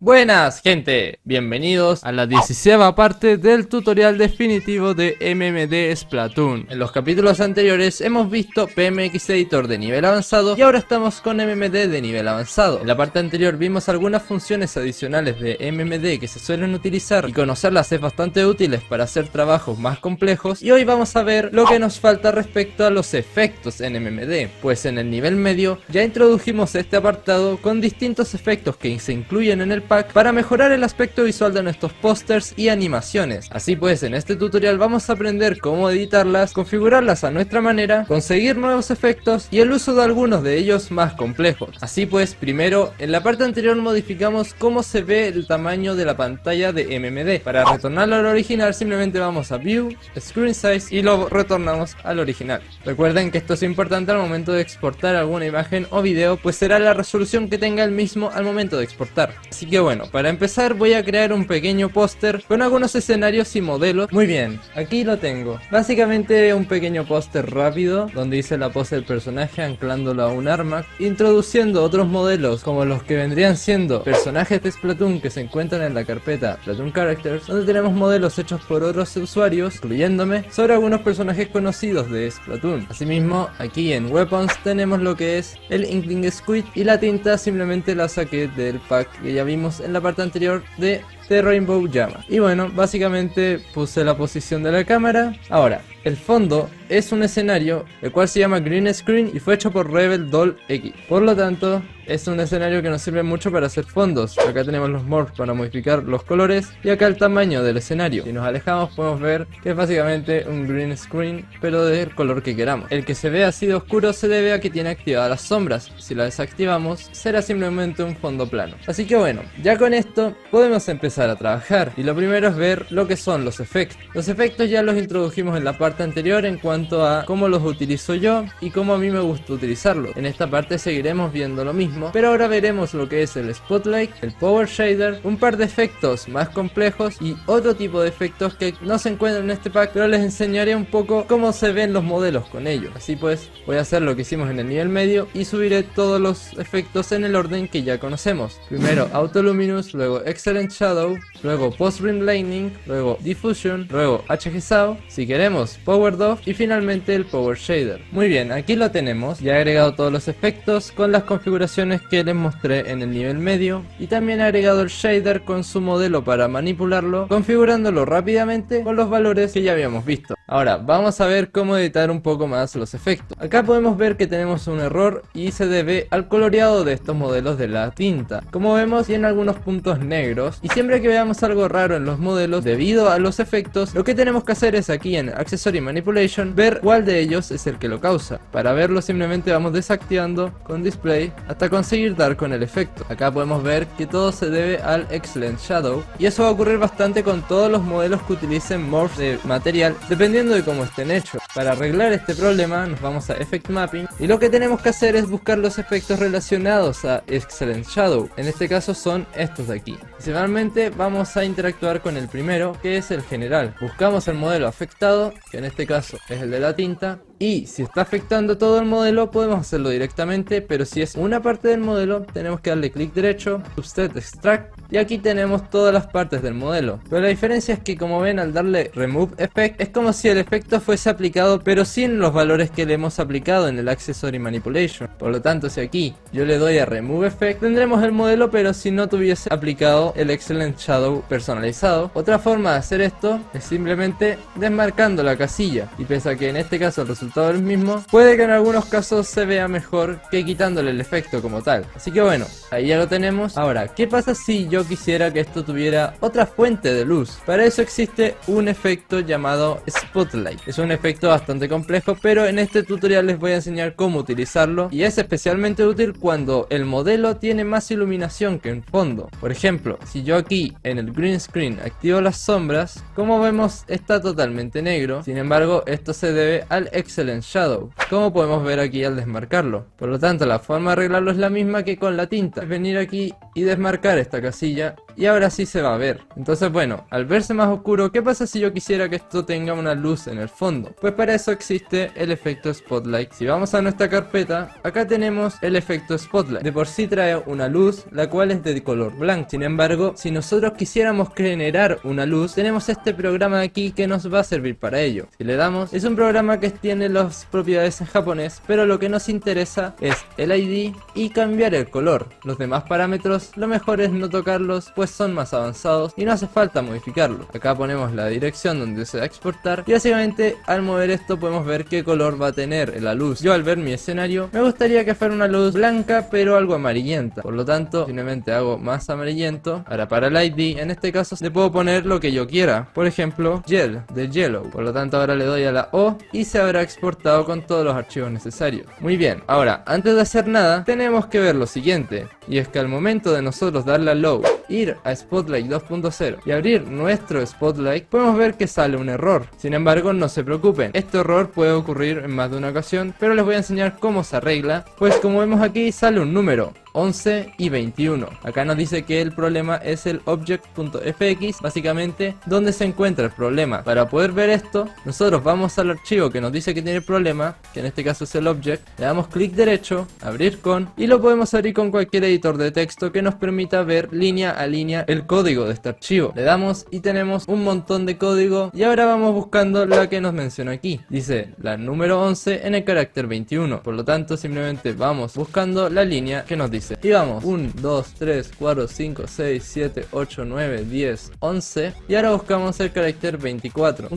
Buenas gente, bienvenidos a la 16ª parte del tutorial definitivo de MMD Splatoon. En los capítulos anteriores hemos visto PMX Editor de nivel avanzado y ahora estamos con MMD de nivel avanzado. En la parte anterior vimos algunas funciones adicionales de MMD que se suelen utilizar y conocerlas es bastante útiles para hacer trabajos más complejos, y hoy vamos a ver lo que nos falta respecto a los efectos en MMD, pues en el nivel medio ya introdujimos este apartado con distintos efectos que se incluyen en el pack para mejorar el aspecto visual de nuestros pósters y animaciones. Así pues, en este tutorial vamos a aprender cómo editarlas, configurarlas a nuestra manera, conseguir nuevos efectos y el uso de algunos de ellos más complejos. Así pues, primero, en la parte anterior modificamos cómo se ve el tamaño de la pantalla de MMD. Para retornarlo al original simplemente vamos a View, Screen Size y lo retornamos al original. Recuerden que esto es importante al momento de exportar alguna imagen o video, pues será la resolución que tenga el mismo al momento de exportar. Así que bueno, para empezar voy a crear un pequeño póster con algunos escenarios y modelos. Muy bien, aquí lo tengo. Básicamente un pequeño póster rápido donde hice la pose del personaje anclándolo a un arma, introduciendo otros modelos como los que vendrían siendo personajes de Splatoon que se encuentran en la carpeta Splatoon Characters, donde tenemos modelos hechos por otros usuarios, incluyéndome, sobre algunos personajes conocidos de Splatoon. Asimismo, aquí en Weapons tenemos lo que es el Inkling Squid, y la tinta simplemente la saqué del pack que ya vimos en la parte anterior de Rainbow Llama. Y bueno, básicamente puse la posición de la cámara. Ahora, el fondo es un escenario el cual se llama Green Screen y fue hecho por Rebel Doll X. Por lo tanto, es un escenario que nos sirve mucho para hacer fondos. Acá tenemos los morphs para modificar los colores y acá el tamaño del escenario. Si nos alejamos podemos ver que es básicamente un green screen, pero del color que queramos. El que se ve así de oscuro se debe a que tiene activadas las sombras. Si la desactivamos será simplemente un fondo plano. Así que bueno, ya con esto podemos empezar a trabajar, y lo primero es ver lo que son los efectos. Los efectos ya los introdujimos en la parte anterior en cuanto a cómo los utilizo yo y cómo a mí me gusta utilizarlos. En esta parte seguiremos viendo lo mismo, pero ahora veremos lo que es el Spotlight, el Power Shader, un par de efectos más complejos y otro tipo de efectos que no se encuentran en este pack, pero les enseñaré un poco cómo se ven los modelos con ellos. Así pues, voy a hacer lo que hicimos en el nivel medio y subiré todos los efectos en el orden que ya conocemos. Primero Auto Luminous, luego Excellent Shadow, luego Post Rim Lightning, luego Diffusion, luego HG Saw, si queremos Power Dove y finalmente el Power Shader. Muy bien, aquí lo tenemos. Ya he agregado todos los efectos con las configuraciones que les mostré en el nivel medio, y también he agregado el shader con su modelo para manipularlo, configurándolo rápidamente con los valores que ya habíamos visto. Ahora vamos a ver cómo editar un poco más los efectos. Acá podemos ver que tenemos un error y se debe al coloreado de estos modelos de la tinta. Como vemos, tiene algunos puntos negros, y siempre que veamos algo raro en los modelos debido a los efectos, lo que tenemos que hacer es aquí en Accessory Manipulation ver cuál de ellos es el que lo causa. Para verlo simplemente vamos desactivando con Display hasta conseguir dar con el efecto. Acá podemos ver que todo se debe al Excellent Shadow, y eso va a ocurrir bastante con todos los modelos que utilicen morphs de material, dependiendo de cómo estén hechos. Para arreglar este problema nos vamos a Effect Mapping, y lo que tenemos que hacer es buscar los efectos relacionados a Excellent Shadow. En este caso son estos de aquí. Principalmente vamos a interactuar con el primero, que es el general. Buscamos el modelo afectado, que en este caso es el de la tinta, y si está afectando todo el modelo podemos hacerlo directamente, pero si es una parte del modelo tenemos que darle clic derecho, Subset Extract, y aquí tenemos todas las partes del modelo. Pero la diferencia es que, como ven, al darle Remove Effect es como si el efecto fuese aplicado pero sin los valores que le hemos aplicado en el Accessory Manipulation. Por lo tanto, si aquí yo le doy a Remove Effect, tendremos el modelo pero si no tuviese aplicado el Excellent Shadow personalizado. Otra forma de hacer esto es simplemente desmarcando la casilla, y pese a que en este caso el resultado es el mismo, puede que en algunos casos se vea mejor que quitándole el efecto como tal. Así que bueno, ahí ya lo tenemos. Ahora, ¿qué pasa si yo quisiera que esto tuviera otra fuente de luz? Para eso existe un efecto llamado Spotlight. Es un efecto bastante complejo, pero en este tutorial les voy a enseñar cómo utilizarlo, y es especialmente útil cuando el modelo tiene más iluminación que un fondo. Por ejemplo, si yo aquí en el green screen activo las sombras, como vemos está totalmente negro. Sin embargo, esto se debe al Excellent Shadow, como podemos ver aquí al desmarcarlo. Por lo tanto, la forma de arreglarlo es la misma que con la tinta, es venir aquí y desmarcar esta casilla y ahora sí se va a ver. Entonces bueno, al verse más oscuro, ¿qué pasa si yo quisiera que esto tenga una luz en el fondo? Pues para eso existe el efecto Spotlight. Si vamos a nuestra carpeta, acá tenemos el efecto Spotlight. De por sí trae una luz, la cual es de color blanco. Sin embargo, si nosotros quisiéramos generar una luz, tenemos este programa de aquí que nos va a servir para ello. Si le damos, es un programa que tiene las propiedades en japonés, pero lo que nos interesa es el ID y cambiar el color. Los demás parámetros, lo mejor es no tocarlos, pues son más avanzados y no hace falta modificarlos. Acá ponemos la dirección donde se va a exportar y básicamente al mover esto podemos ver qué color va a tener la luz. Yo al ver mi escenario me gustaría que fuera una luz blanca pero algo amarillenta, por lo tanto simplemente hago más amarillento. Ahora para el ID en este caso le puedo poner lo que yo quiera, por ejemplo gel de yellow. Por lo tanto ahora le doy a la O y se habrá exportado con todos los archivos necesarios. Muy bien, ahora antes de hacer nada tenemos que ver lo siguiente, y es que al momento de nosotros darle a load, ir a Spotlight 2.0 y abrir nuestro Spotlight, podemos ver que sale un error. Sin embargo, no se preocupen, este error puede ocurrir en más de una ocasión, pero les voy a enseñar cómo se arregla. Pues como vemos aquí sale un número 11 y 21. Acá nos dice que el problema es el object.fx, básicamente donde se encuentra el problema. Para poder ver esto, nosotros vamos al archivo que nos dice que tiene el problema, que en este caso es el object, le damos clic derecho, abrir con, y lo podemos abrir con cualquier editor de texto que nos permita ver línea a línea el código de este archivo. Le damos y tenemos un montón de código, y ahora vamos buscando la que nos menciona aquí. Dice la número 11 en el carácter 21, por lo tanto simplemente vamos buscando la línea que nos dice. Y vamos, 1, 2, 3, 4, 5, 6, 7, 8, 9, 10, 11. Y ahora buscamos el carácter 24.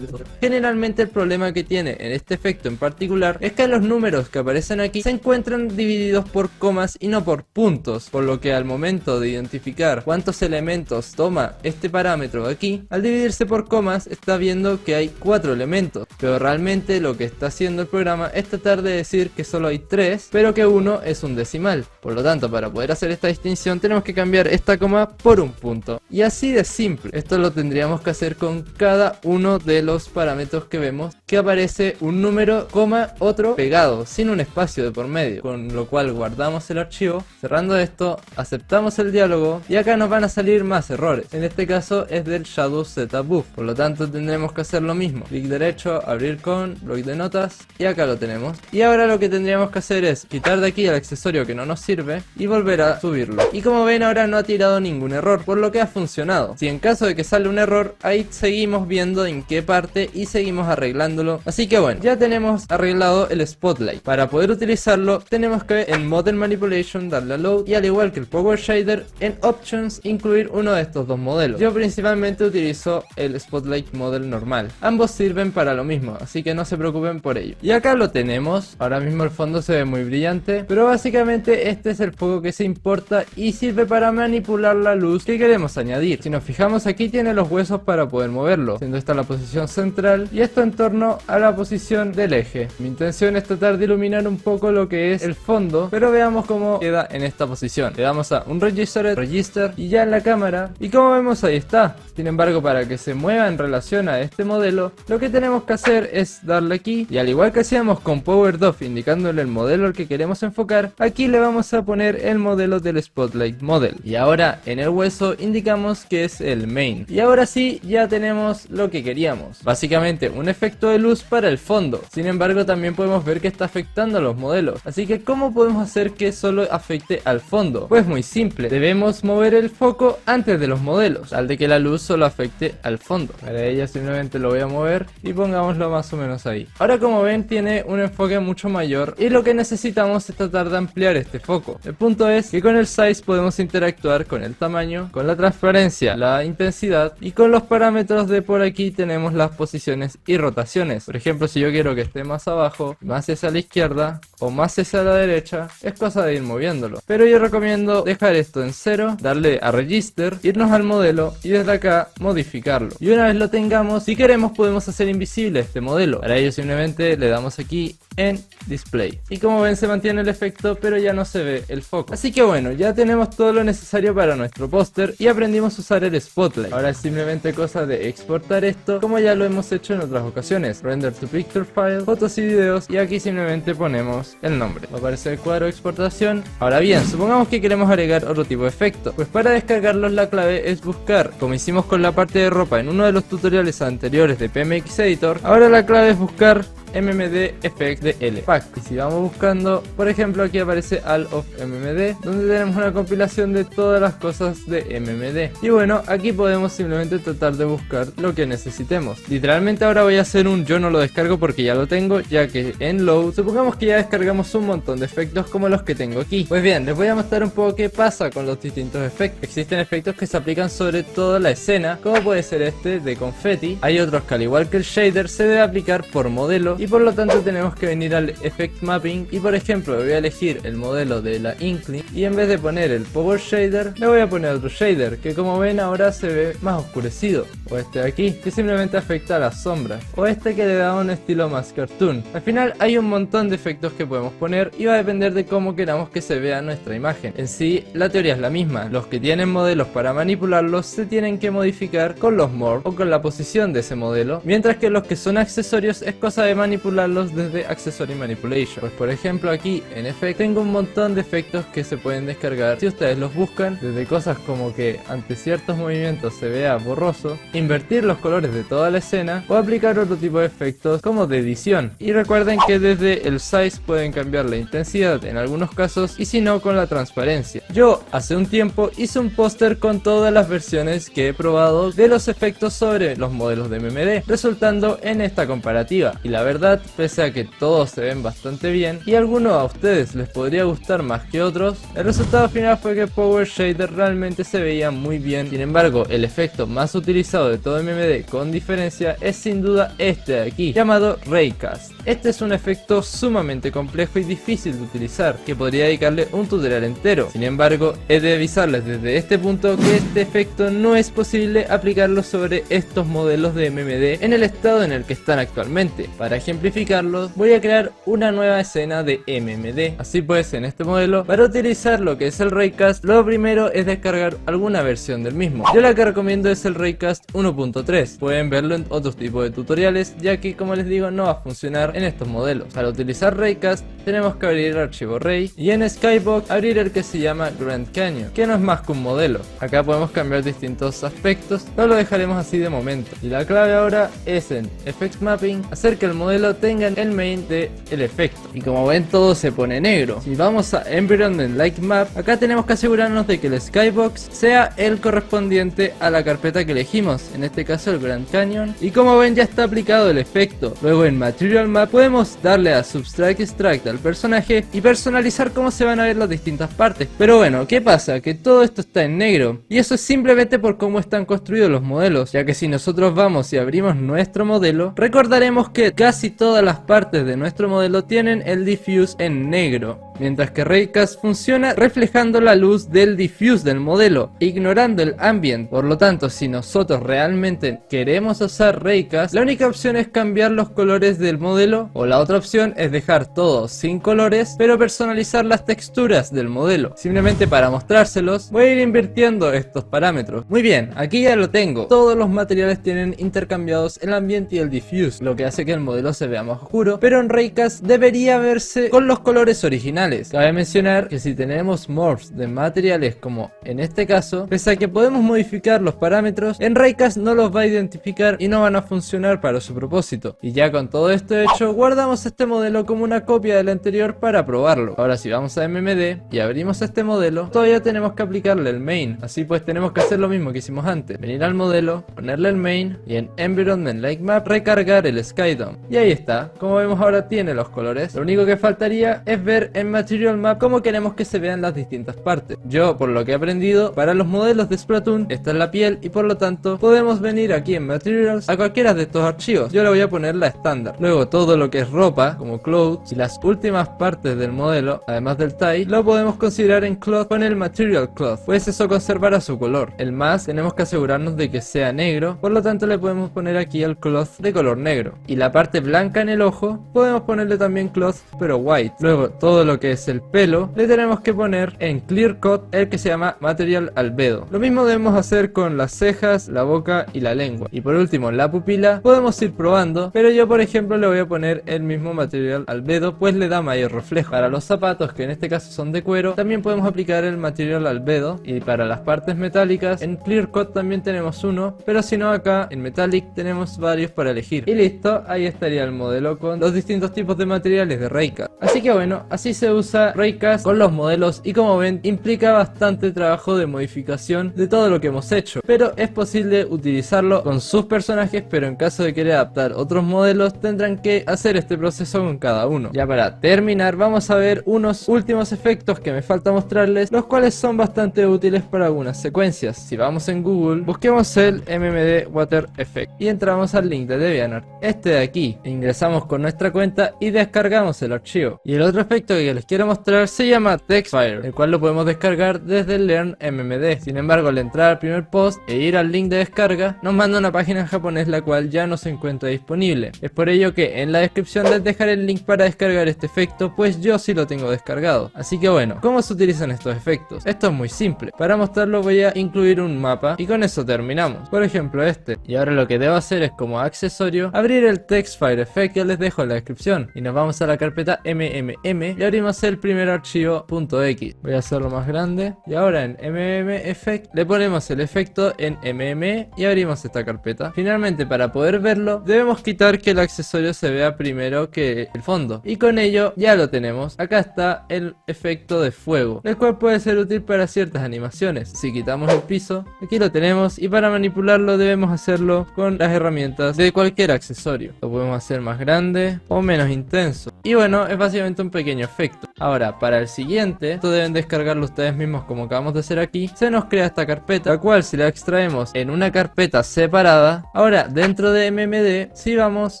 Generalmente el problema que tiene en este efecto en particular es que los números que aparecen aquí se encuentran divididos por comas y no por puntos, por lo que al momento de identificar cuántos elementos toma este parámetro de aquí, al dividirse por comas está viendo que hay 4 elementos, pero realmente lo que está haciendo el programa es tratar de decir que solo hay 3, pero que uno es un decimal. Por lo tanto, para poder hacer esta distinción tenemos que cambiar esta coma por un punto, y así de simple. Esto lo tendríamos que hacer con cada uno de los parámetros que vemos, que aparece un número, coma, otro pegado, sin un espacio de por medio, con lo cual guardamos el archivo, cerrando esto, aceptamos el diálogo, y acá nos van a salir más errores. En este caso es del Shadow Setup Buff, por lo tanto tendremos que hacer lo mismo, clic derecho, abrir con, bloc de notas, y acá lo tenemos. Y ahora lo que tendríamos que hacer es quitar de aquí el accesorio que no nos sirve y volver a subirlo. Y como ven, ahora no ha tirado ningún error, por lo que ha funcionado. Si en caso de que sale un error, ahí seguimos viendo en qué parte y seguimos arreglándolo. Así que bueno, ya tenemos arreglado el Spotlight. Para poder utilizarlo tenemos que en Model Manipulation darle a Load, y al igual que el Power Shader, en Options incluir uno de estos dos modelos. Yo principalmente utilizo el Spotlight Model normal. Ambos sirven para lo mismo, así que no se preocupen por ello. Y acá lo tenemos. Ahora mismo el fondo se ve muy brillante, pero básicamente este es el foco que se importa y sirve para manipular la luz que queremos añadir. Si nos fijamos aquí tiene los huesos para poder moverlo, siendo esta la posición central y esto en torno a la posición del eje. Mi intención es tratar de iluminar un poco lo que es el fondo, pero veamos cómo queda en esta posición. Le damos a un register y ya en la cámara, y como vemos ahí está. Sin embargo, para que se mueva en relación a este modelo, lo que tenemos que hacer es darle aquí, y al igual que hacíamos con Power Dove indicándole el modelo al que queremos enfocar, aquí le vamos a poner el modelo del Spotlight Model, y ahora en el hueso indicamos que es el main. Y ahora sí, ya tenemos lo que queríamos, básicamente un efecto de luz para el fondo. Sin embargo, también podemos ver que está afectando a los modelos, así que ¿cómo podemos hacer que solo afecte al fondo? Pues muy simple, debemos mover el foco antes de los modelos, al de que la luz solo afecte al fondo. Para ello simplemente lo voy a mover y pongámoslo más o menos ahí. Ahora, como ven, tiene un enfoque mucho mayor y lo que necesitamos es tratar de ampliar este foco. El punto es que con el size podemos interactuar con el tamaño, con la transparencia, la intensidad, y con los parámetros de por aquí tenemos las posiciones y rotaciones. Por ejemplo, si yo quiero que esté más abajo, más hacia la izquierda o más hacia la derecha, es cosa de ir moviéndolo. Pero yo recomiendo dejar esto en 0, darle a Register, irnos al modelo y desde acá modificarlo. Y una vez lo tengamos, si queremos podemos hacer invisible este modelo. Para ello simplemente le damos aquí en Display. Y como ven, se mantiene el efecto efecto, pero ya no se ve el foco. Así que bueno, ya tenemos todo lo necesario para nuestro póster y aprendimos a usar el spotlight. Ahora es simplemente cosa de exportar esto, como ya lo hemos hecho en otras ocasiones. Render to picture file, fotos y videos, y aquí simplemente ponemos el nombre. Va a aparecer el cuadro de exportación. Ahora bien, supongamos que queremos agregar otro tipo de efecto. Pues para descargarlos la clave es buscar, como hicimos con la parte de ropa en uno de los tutoriales anteriores de PMX Editor, ahora la clave es buscar MMD Effect de LPack. Y si vamos buscando, por ejemplo, aquí aparece All of MMD, donde tenemos una compilación de todas las cosas de MMD. Y bueno, aquí podemos simplemente tratar de buscar lo que necesitemos. Literalmente ahora voy a hacer un yo no lo descargo porque ya lo tengo, ya que en load, supongamos que ya descargamos un montón de efectos como los que tengo aquí. Pues bien, les voy a mostrar un poco qué pasa con los distintos efectos. Existen efectos que se aplican sobre toda la escena, como puede ser este de confetti. Hay otros que al igual que el shader se debe aplicar por modelo, y por lo tanto tenemos que venir al Effect Mapping y por ejemplo voy a elegir el modelo de la Inkling y en vez de poner el Power Shader le voy a poner otro shader que, como ven, ahora se ve más oscurecido, o este de aquí que simplemente afecta a las sombras, o este que le da un estilo más cartoon. Al final hay un montón de efectos que podemos poner y va a depender de cómo queramos que se vea nuestra imagen. En sí la teoría es la misma, los que tienen modelos para manipularlos se tienen que modificar con los morph o con la posición de ese modelo, mientras que los que son accesorios es cosa de manipularlos desde Accessory Manipulation. Pues por ejemplo aquí en Effect tengo un montón de efectos que se pueden descargar si ustedes los buscan, desde cosas como que ante ciertos movimientos se vea borroso, invertir los colores de toda la escena o aplicar otro tipo de efectos como de edición. Y recuerden que desde el size pueden cambiar la intensidad en algunos casos y si no con la transparencia. Yo hace un tiempo hice un póster con todas las versiones que he probado de los efectos sobre los modelos de MMD, resultando en esta comparativa. Y la verdad, pese a que todos se ven bastante bien y algunos a ustedes les podría gustar más que otros, el resultado final fue que Power Shader realmente se veía muy bien. Sin embargo, el efecto más utilizado de todo MMD con diferencia es sin duda este de aquí, llamado Raycast. Este es un efecto sumamente complejo y difícil de utilizar, que podría dedicarle un tutorial entero. Sin embargo, he de avisarles desde este punto que este efecto no es posible aplicarlo sobre estos modelos de MMD en el estado en el que están actualmente. Para ejemplificarlo, voy a crear una nueva escena de MMD. Así pues, en este modelo, para utilizar lo que es el Raycast, lo primero es descargar alguna versión del mismo. Yo la que recomiendo es el Raycast 1.3. Pueden verlo en otros tipos de tutoriales, ya que, como les digo, no va a funcionar en estos modelos. Para utilizar Raycast tenemos que abrir el archivo Ray y en Skybox abrir el que se llama Grand Canyon, que no es más que un modelo. Acá podemos cambiar distintos aspectos, pero lo dejaremos así de momento. Y la clave ahora es en Effects Mapping hacer que el modelo tenga el main del efecto. Y como ven, todo se pone negro. Si vamos a Environment Like Map, acá tenemos que asegurarnos de que el Skybox sea el correspondiente a la carpeta que elegimos, en este caso el Grand Canyon. Y como ven, ya está aplicado el efecto. Luego en Material Map podemos darle a Subtract Extract al personaje y personalizar cómo se van a ver las distintas partes. Pero bueno, ¿qué pasa? Que todo esto está en negro, y eso es simplemente por cómo están construidos los modelos, ya que si nosotros vamos y abrimos nuestro modelo, recordaremos que casi todas las partes de nuestro modelo tienen el diffuse en negro, mientras que Raycast funciona reflejando la luz del diffuse del modelo, ignorando el ambient. Por lo tanto, si nosotros realmente queremos usar Raycast, la única opción es cambiar los colores del modelo, o la otra opción es dejar todo sin colores, pero personalizar las texturas del modelo. Simplemente para mostrárselos, voy a ir invirtiendo estos parámetros. Muy bien, aquí ya lo tengo. Todos los materiales tienen intercambiados el ambient y el diffuse, lo que hace que el modelo se vea más oscuro, pero en Raycast debería verse con los colores originales. Cabe mencionar que si tenemos morphs de materiales como en este caso, pese a que podemos modificar los parámetros, en Raycast no los va a identificar y no van a funcionar para su propósito. Y ya con todo esto hecho, guardamos este modelo como una copia del anterior para probarlo. Ahora si vamos a MMD y abrimos este modelo, todavía tenemos que aplicarle el main. Así pues tenemos que hacer lo mismo que hicimos antes, venir al modelo, ponerle el main y en Environment Like Map recargar el Skydome. Y ahí está, como vemos ahora tiene los colores. Lo único que faltaría es ver en Material Map cómo queremos que se vean las distintas partes. Yo, por lo que he aprendido, para los modelos de Splatoon esta es la piel y por lo tanto podemos venir aquí en Materials a cualquiera de estos archivos. Yo le voy a poner la estándar. Luego todo lo que es ropa, como clothes, y las últimas partes del modelo, además del tie, lo podemos considerar en cloth con el Material Cloth, pues eso conservará su color. El más tenemos que asegurarnos de que sea negro, por lo tanto le podemos poner aquí el cloth de color negro. Y la parte blanca en el ojo podemos ponerle también cloth pero white. Luego todo lo que que es el pelo, le tenemos que poner en Clear Cut el que se llama Material Albedo. Lo mismo debemos hacer con las cejas, la boca y la lengua. Y por último, la pupila podemos ir probando, pero yo por ejemplo le voy a poner el mismo Material Albedo, pues le da mayor reflejo. Para los zapatos, que en este caso son de cuero, también podemos aplicar el Material Albedo. Y para las partes metálicas, en Clear Cut también tenemos uno, pero si no, acá en Metallic tenemos varios para elegir. Y listo, ahí estaría el modelo con los distintos tipos de materiales de Raycast. Así que bueno, así se usa Raycast con los modelos, y como ven, implica bastante trabajo de modificación de todo lo que hemos hecho, pero es posible utilizarlo con sus personajes. Pero en caso de querer adaptar otros modelos, tendrán que hacer este proceso con cada uno. Ya para terminar, vamos a ver unos últimos efectos que me falta mostrarles, los cuales son bastante útiles para algunas secuencias. Si vamos en Google, busquemos el MMD Water Effect y entramos al link de DeviantArt, este de aquí, ingresamos con nuestra cuenta y descargamos el archivo. Y el otro efecto que les quiero mostrar se llama Textfire, el cual lo podemos descargar desde el Learn MMD. Sin embargo, al entrar al primer post e ir al link de descarga, nos manda una página en japonés, la cual ya no se encuentra disponible. Es por ello que en la descripción les dejaré el link para descargar este efecto, pues yo sí lo tengo descargado. Así que bueno, ¿cómo se utilizan estos efectos? Esto es muy simple. Para mostrarlo voy a incluir un mapa y con eso terminamos. Por ejemplo este. Y ahora lo que debo hacer es, como accesorio, abrir el Textfire Effect que les dejo en la descripción. Y nos vamos a la carpeta MMM y abrimos el primer archivo .x. Voy a hacerlo más grande. Y ahora en MMM Effect le ponemos el efecto en MME y abrimos esta carpeta. Finalmente, para poder verlo, debemos quitar que el accesorio se vea primero que el fondo. Y con ello ya lo tenemos. Acá está el efecto de fuego, el cual puede ser útil para ciertas animaciones. Si quitamos el piso, aquí lo tenemos, y para manipularlo debemos hacerlo con las herramientas de cualquier accesorio. Lo podemos hacer más grande o menos intenso. Y bueno, es básicamente un pequeño efecto. Ahora, para el siguiente, esto deben descargarlo ustedes mismos como acabamos de hacer aquí. Se nos crea esta carpeta, la cual si la extraemos en una carpeta separada, ahora dentro de MMD, si vamos,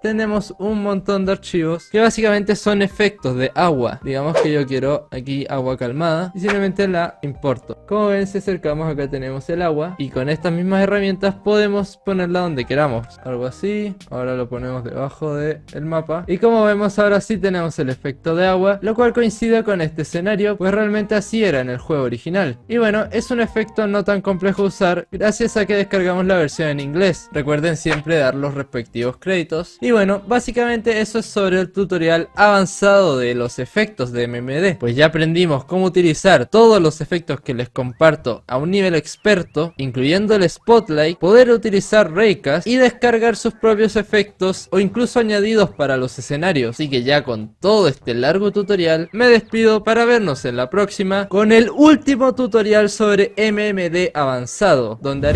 tenemos un montón de archivos que básicamente son efectos de agua. Digamos que yo quiero aquí agua calmada y simplemente la importo. Como ven, si acercamos, acá tenemos el agua, y con estas mismas herramientas podemos ponerla donde queramos. Algo así. Ahora lo ponemos debajo del mapa, y como vemos, ahora sí tenemos el efecto de agua, lo cual coincide con este escenario, pues realmente así era en el juego original. Y bueno, es un efecto no tan complejo de usar gracias a que descargamos la versión en inglés. Recuerden siempre dar los respectivos créditos. Y bueno, básicamente eso es sobre el tutorial avanzado de los efectos de MMD. Pues ya aprendimos cómo utilizar todos los efectos que les comparto a un nivel experto, incluyendo el Spotlight, poder utilizar Raycast y descargar sus propios efectos o incluso añadidos para los escenarios. Así que ya con todo este largo tutorial me despido para vernos en la próxima con el último tutorial sobre MMD avanzado, donde haremos